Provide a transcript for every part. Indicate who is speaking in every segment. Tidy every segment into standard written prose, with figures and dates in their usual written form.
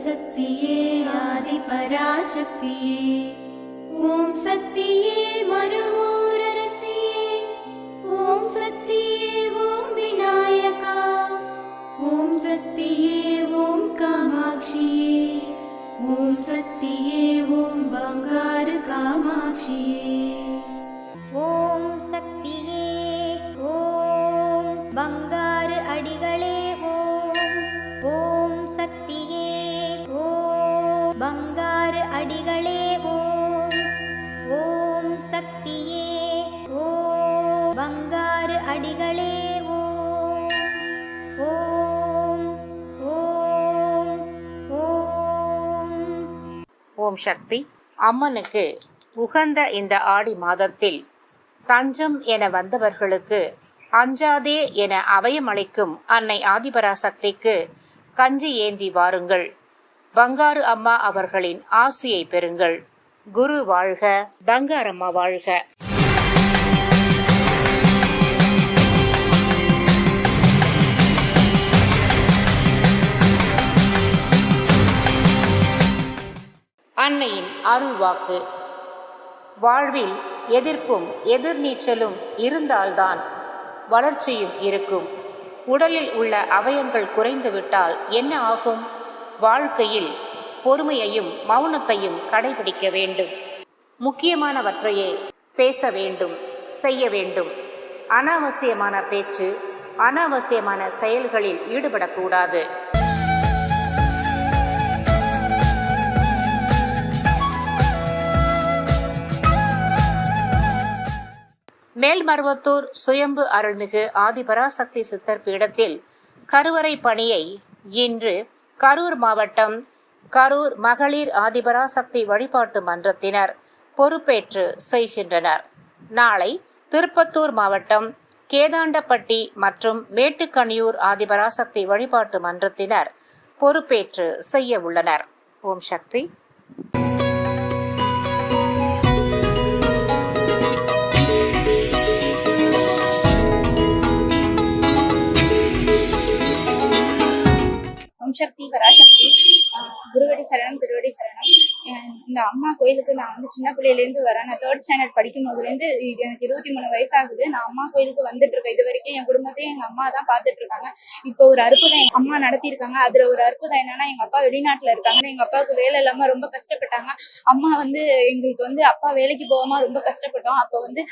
Speaker 1: சக்தியே ஆதிபராசக்தியே, ஓம் சக்தியே மருவூரரசியே, ஓம் சக்தியே ஓம் விநாயகா, ஓம் சக்தியே ஓம் காமாட்சியே, ஓம் சக்தியே ஓம் பங்காரு காமாட்சியே.
Speaker 2: ஓம் சக்தியே ஓம் பங்காரு அடிகளே ஓம். ஓம் சக்தியே ஓம் பங்காரு அடிகளே ஓம். ஓம் சக்தியே ஓம் பங்காரு அடிகளே ஓம். ஓம் ஓம் ஓம்.
Speaker 3: ஓம் சக்தி. அம்மனுக்கு உகந்த இந்த ஆடி மாதத்தில் தஞ்சம் என வந்தவர்களுக்கு அஞ்சாதே என அபயமளிக்கும் அன்னை ஆதிபராசக்திக்கு கஞ்சி ஏந்தி வாருங்கள். பங்காரு அம்மா அவர்களின் ஆசியை பெறுங்கள். குரு வாழ்க, பங்காரம்மா வாழ்க. அன்னையின் அருள் வாக்கு. வாழ்வில் எதிர்ப்பும் எதிர்நீச்சலும் இருந்தால்தான் வளர்ச்சியும் இருக்கும். உடலில் உள்ள அவயங்கள் குறைந்துவிட்டால் என்ன ஆகும்? வாழ்க்கையில் பொறுமையையும் மௌனத்தையும் கடைபிடிக்க வேண்டும். முக்கியமானவற்றையே பேச வேண்டும், செய்ய வேண்டும். அனாவசியமான பேச்சு, அனாவசியமான செயல்களில் ஈடுபடக்கூடாது. மேல்மருவத்தூர் சுயம்பு அருள்மிகு ஆதிபராசக்தி சித்தர் பீடத்தில் கருவறை பணியை இன்று கரூர் மாவட்டம் கரூர் மகளிர் ஆதிபராசக்தி வழிபாட்டு மன்றத்தினர் பொறுப்பேற்று செய்கின்றனர். நாளை திருப்பத்தூர் மாவட்டம் கேதாண்டப்பட்டி மற்றும் மேட்டுக்கணியூர் ஆதிபராசக்தி வழிபாட்டு மன்றத்தினர் பொறுப்பேற்று செய்ய உள்ளனர். ஓம் சக்தி.
Speaker 4: ஓம் சக்தி பராசக்தி. குருவடி சரணம், திருவடி சரணம். இந்த அம்மா கோயிலுக்கு நான் வந்து சின்ன பிள்ளையிலேருந்து வரேன். நான் 3rd ஸ்டாண்டர்ட் படிக்கும் போதுலேருந்து எனக்கு 23 வயசாகுது. நான் அம்மா கோயிலுக்கு வந்துட்டு இருக்கேன். இது வரைக்கும் என் குடும்பத்தையும் எங்க அம்மா தான் பார்த்துட்டு இருக்காங்க. இப்போ ஒரு அற்புதம் எங்க அம்மா நடத்தியிருக்காங்க. அதுல ஒரு அற்புதம் என்னன்னா, எங்க அப்பா வெளிநாட்டுல இருக்காங்க. எங்க அப்பாவுக்கு வேலை இல்லாம ரொம்ப கஷ்டப்பட்டாங்க. அம்மா வந்து எங்களுக்கு வந்து அப்பா வேலைக்கு போகாம ரொம்ப கஷ்டப்பட்டோம். அப்போ வந்து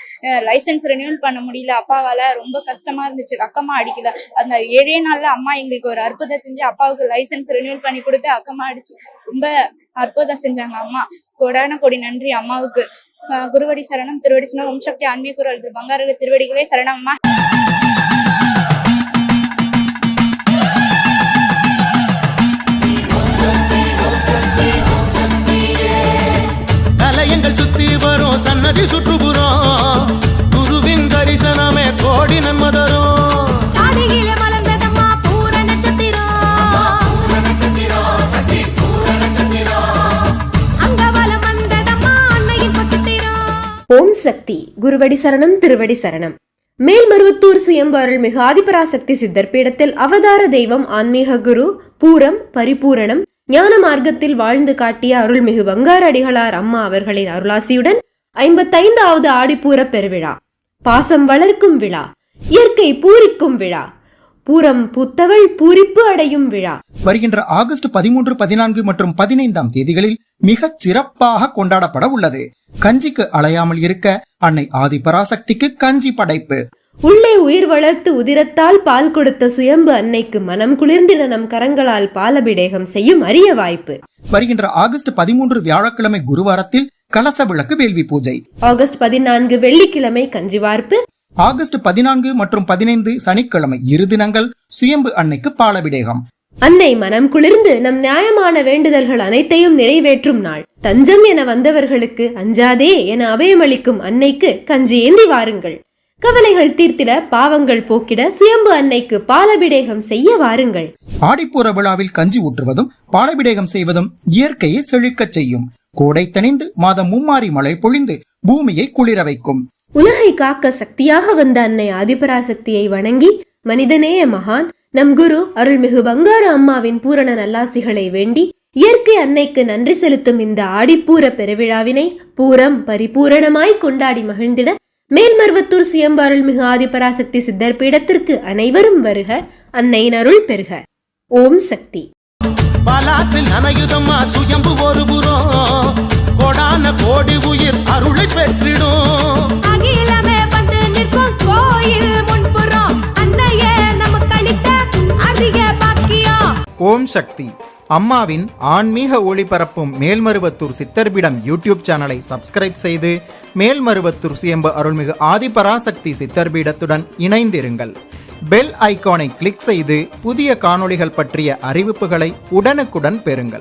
Speaker 4: லைசன்ஸ் ரெனியூல் பண்ண முடியல அப்பாவால. ரொம்ப கஷ்டமா இருந்துச்சு. அக்கம்மா அடிக்கல. அந்த 7 நாள்ல அம்மா எங்களுக்கு ஒரு அற்புதம் செஞ்சு அப்பாவுக்கு லைசன்ஸ் ரெனியூல் பண்ணி கொடுத்து அக்கம்மா அடிச்சு ரொம்ப அற்புதம் செஞ்சாங்க அம்மா. கோடான கோடி நன்றி அம்மாவுக்கு. குருவடி சரணம், திருவடி சரணம். ஓம் சக்தி ஆன்மீக குரல் பங்காரு திருவடிகளே சரணம் அம்மா.
Speaker 5: கலையங்கள் சுத்தி வரும் சன்னதி சுற்றுப்புறம் குருவின் தரிசனமே கோடி நன்மதரும்.
Speaker 6: ஓம் சக்தி. குருவடி சரணம், திருவடி சரணம். மேல்மருவத்தூர் சுயம்பு அருள்மிகு ஆதிபராசக்தி சித்தர் பீடத்தில் அவதார தெய்வம் ஆன்மீக குரு பூரம் பரிபூரணம் ஞான மார்க்கத்தில் வாழ்ந்து காட்டிய அருள்மிகு பங்காரு அடிகளார் அம்மா அவர்களின் அருளாசியுடன் 55வது ஆடிப்பூர பெருவிழா, பாசம் வளர்க்கும் விழா, இயற்கை பூரிக்கும் விழா, பூரம் பூத்தவள் பூரிப்பு அடையும் விழா
Speaker 7: வருகின்ற ஆகஸ்ட் 13, 14 மற்றும் 15ஆம் தேதிகளில் மிக சிறப்பாக கொண்டாடப்பட உள்ளது. கஞ்சிக்கு அலையாமல் இருக்க அன்னை ஆதிபராசக்திக்கு கஞ்சி படைப்பு.
Speaker 6: உள்ளே உயிர் வளர்த்து உதிரத்தால் பால் கொடுத்த சுயம்பு அன்னைக்கு மனம் குளிர்ந்திட நம் கரங்களால் பாலபிடேகம் செய்யும் அரிய வாய்ப்பு.
Speaker 7: வருகின்ற ஆகஸ்ட் 13 வியாழக்கிழமை குருவாரத்தில் கலச விளக்கு வேள்வி பூஜை.
Speaker 6: ஆகஸ்ட் 14 வெள்ளிக்கிழமை கஞ்சி வார்ப்பு.
Speaker 7: ஆகஸ்ட் 14 மற்றும் 15 சனிக்கிழமை இரு தினங்கள் சுயம்பு அன்னைக்கு பாலபிடேகம்.
Speaker 6: அன்னை மனம் குளிர்ந்து நம் நியாயமான வேண்டுதல்கள் அனைத்தையும் நிறைவேற்றும் நாள். தஞ்சம் என வந்தவர்களுக்கு அஞ்சாதே என அபயமளிக்கும் அன்னைக்கு கஞ்சி ஏந்தி வாருங்கள். கவலைகள் தீர்த்திட, பாவங்கள் போக்கிட சுயம்பு அன்னைக்கு பாலபிடேகம் செய்ய வாருங்கள்.
Speaker 7: ஆடிப்பூர விழாவில் கஞ்சி ஊற்றுவதும் பாலபிடேகம் செய்வதும் இயற்கையை செழிக்கச் செய்யும். கோடை தணிந்து மாதம் மும்மாரி மழை பொழிந்து பூமியை குளிர வைக்கும்.
Speaker 6: உலகை காக்க சக்தியாக வந்த அன்னை ஆதிபராசக்தியை வணங்கி மனிதநேய மகான் நம் குரு அருள்மிகு பங்காரு அம்மாவின் பூரண நல்லாசிகளை வேண்டி இயற்கை அன்னைக்கு நன்றி செலுத்தும் இந்த ஆடிப்பூர பெருவிழாவினை பூரம் பரிபூரணமாய் கொண்டாடி மகிழ்ந்திட மேல்மருவத்தூர் சுயம்பு அருள்மிகு ஆதிபராசக்தி சித்தர் பீடத்திற்கு அனைவரும் வருக. அன்னையின் அருள் பெறுக. ஓம் சக்தி.
Speaker 5: பலாற்றில் நனையுதம்மா சுயம்பு ஒரு புறம், கோடான கோடி உயிர் அருளை பெற்றிடும்.
Speaker 1: அகிலமே வந்து நிற்கும் கோயில் முன்புறம் அன்னையே நமக்கு அளித்த அதிக பாக்கியம்.
Speaker 7: ஓம் சக்தி. அம்மாவின் ஆன்மீக ஒளிபரப்பும் மேல்மருவத்தூர் சித்தர்பீடம் யூடியூப் சேனலை சப்ஸ்கிரைப் செய்து மேல்மருவத்தூர் சுயம்பு அருள்மிகு ஆதிபராசக்தி சித்தர்பீடத்துடன் இணைந்திருங்கள். பெல் ஐகானை கிளிக் செய்து புதிய காணொளிகள் பற்றிய அறிவிப்புகளை உடனுக்குடன் பெறுங்கள்.